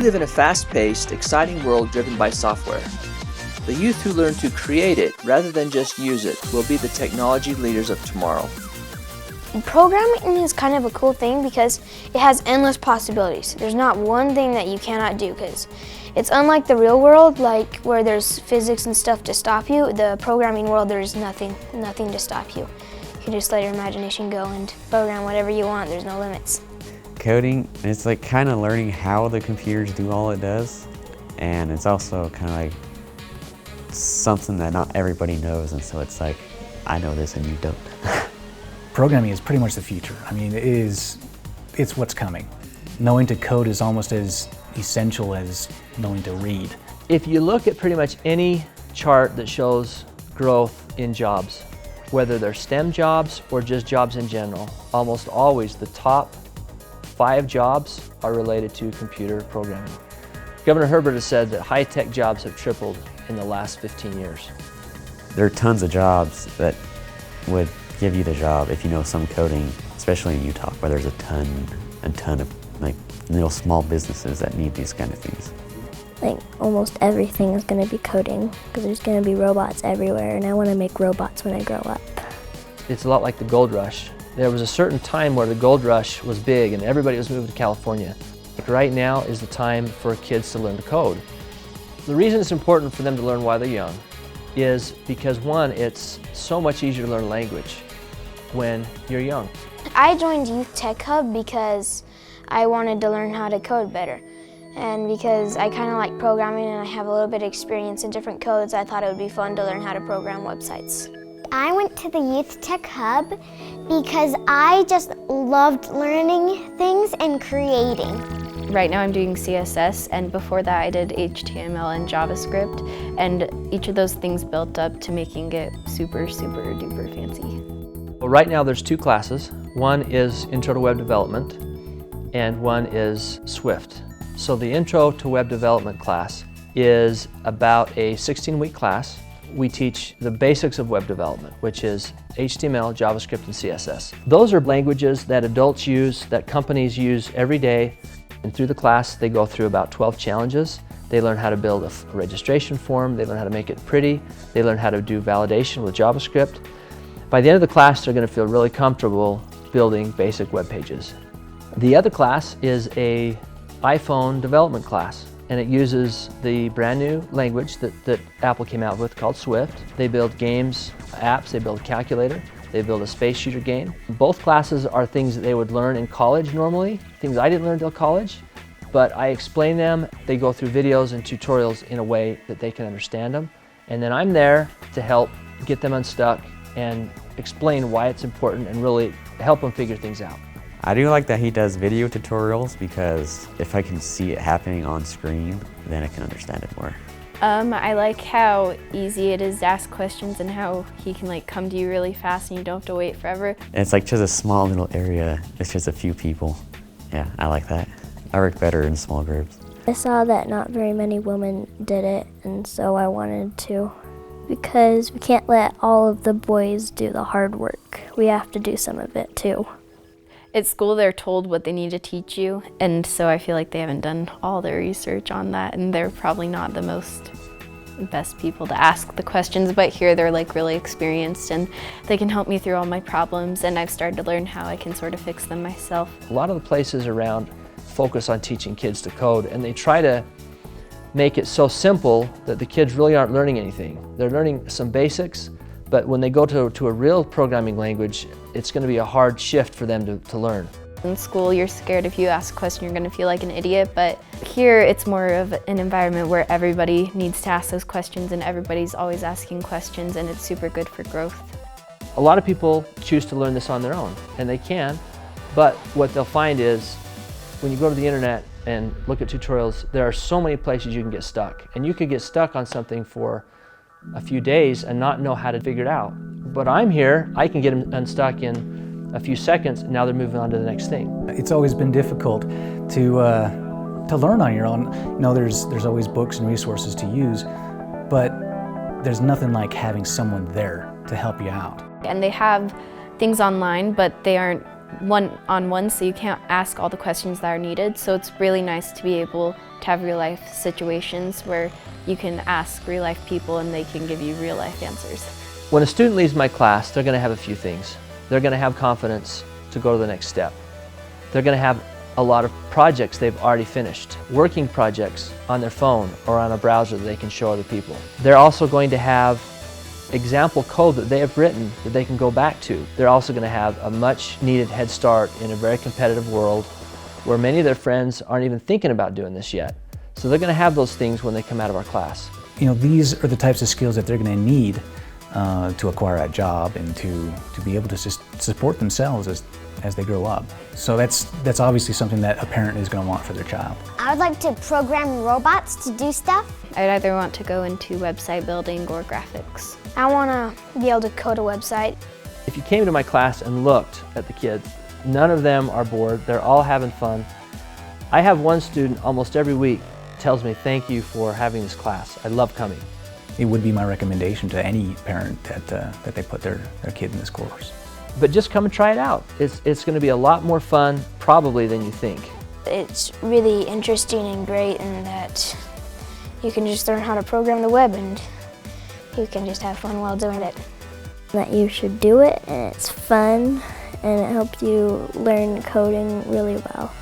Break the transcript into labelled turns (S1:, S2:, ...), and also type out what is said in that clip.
S1: live in a fast-paced, exciting world driven by software. The youth who learn to create it rather than just use it will be the technology leaders of tomorrow.
S2: Programming is kind of a cool thing because it has endless possibilities. There's not one thing that you cannot do because it's unlike the real world, like where there's physics and stuff to stop you. The programming world, there's nothing to stop you. You can just let your imagination go and program whatever you want. There's no limits.
S3: Coding, it's like kind of learning how the computers do all it does, and it's also kind of like something that not everybody knows, and so it's like, I know this and you don't.
S4: Programming is pretty much the future. I mean, it's what's coming. Knowing to code is almost as essential as knowing to read.
S1: If you look at pretty much any chart that shows growth in jobs, whether they're STEM jobs or just jobs in general, almost always the top 5 jobs are related to computer programming. Governor Herbert has said that high-tech jobs have tripled in the last 15 years.
S3: There are tons of jobs that would give you the job if you know some coding, especially in Utah, where there's a ton of like little small businesses that need these kind of things.
S5: Like almost everything is going to be coding because there's going to be robots everywhere, and I want to make robots when I grow up.
S1: It's a lot like the gold rush. There was a certain time where the gold rush was big and everybody was moving to California. Like right now is the time for kids to learn to code. The reason it's important for them to learn while they're young is because, one, it's so much easier to learn language when you're young.
S2: I joined Youth Tech Hub because I wanted to learn how to code better. And because I kind of like programming and I have a little bit of experience in different codes, I thought it would be fun to learn how to program websites.
S5: I went to the Youth Tech Hub because I just loved learning things and creating.
S6: Right now I'm doing CSS, and before that I did HTML and JavaScript, and each of those things built up to making it super, super duper fancy.
S1: Well, right now there's 2 classes. One is Intro to Web Development and one is Swift. So the Intro to Web Development class is about a 16-week class. We teach the basics of web development, which is HTML, JavaScript, and CSS. Those are languages that adults use, that companies use every day. And through the class, they go through about 12 challenges. They learn how to build a registration form. They learn how to make it pretty. They learn how to do validation with JavaScript. By the end of the class, they're going to feel really comfortable building basic web pages. The other class is a iPhone development class, and it uses the brand new language that Apple came out with called Swift. They build games, apps, they build a calculator, they build a space shooter game. Both classes are things that they would learn in college normally, things I didn't learn until college, but I explain them. They go through videos and tutorials in a way that they can understand them. And then I'm there to help get them unstuck and explain why it's important and really help them figure things out.
S3: I do like that he does video tutorials, because if I can see it happening on screen, then I can understand it more.
S6: I like how easy it is to ask questions and how he can like come to you really fast and you don't have to wait forever.
S3: And it's like just a small little area, it's just a few people. Yeah, I like that. I work better in small groups.
S5: I saw that not very many women did it, and so I wanted to. Because we can't let all of the boys do the hard work. We have to do some of it too.
S6: At school they're told what they need to teach you, and so I feel like they haven't done all their research on that, and they're probably not the best people to ask the questions, but here they're like really experienced and they can help me through all my problems, and I've started to learn how I can sort of fix them myself.
S1: A lot of the places around focus on teaching kids to code, and they try to make it so simple that the kids really aren't learning anything. They're learning some basics, but when they go to a real programming language, it's going to be a hard shift for them to learn.
S6: In school, you're scared if you ask a question, you're going to feel like an idiot, but here it's more of an environment where everybody needs to ask those questions and everybody's always asking questions, and it's super good for growth.
S1: A lot of people choose to learn this on their own, and they can, but what they'll find is when you go to the internet and look at tutorials, there are so many places you can get stuck, and you could get stuck on something for a few days and not know how to figure it out. But I'm here, I can get them unstuck in a few seconds, and now they're moving on to the next thing.
S4: It's always been difficult to learn on your own. You know, there's always books and resources to use, but there's nothing like having someone there to help you out.
S6: And they have things online, but they aren't one-on-one, so you can't ask all the questions that are needed. So it's really nice to be able to have real-life situations where you can ask real-life people and they can give you real-life answers.
S1: When a student leaves my class, they're going to have a few things. They're going to have confidence to go to the next step. They're going to have a lot of projects they've already finished, working projects on their phone or on a browser that they can show other people. They're also going to have example code that they have written that they can go back to. They're also going to have a much needed head start in a very competitive world where many of their friends aren't even thinking about doing this yet. So they're going to have those things when they come out of our class.
S4: You know, these are the types of skills that they're going to need to acquire a job and to be able to just support themselves as they grow up. So that's obviously something that a parent is going to want for their child.
S7: I would like to program robots to do stuff.
S6: I'd either want to go into website building or graphics.
S2: I want to be able to code a website.
S1: If you came to my class and looked at the kids, none of them are bored. They're all having fun. I have one student almost every week tells me, "Thank you for having this class. I love coming."
S4: It would be my recommendation to any parent that they put their kid in this course.
S1: But just come and try it out. It's going to be a lot more fun probably than you think.
S2: It's really interesting and great in that you can just learn how to program the web and you can just have fun while doing it.
S5: That you should do it, and it's fun, and it helps you learn coding really well.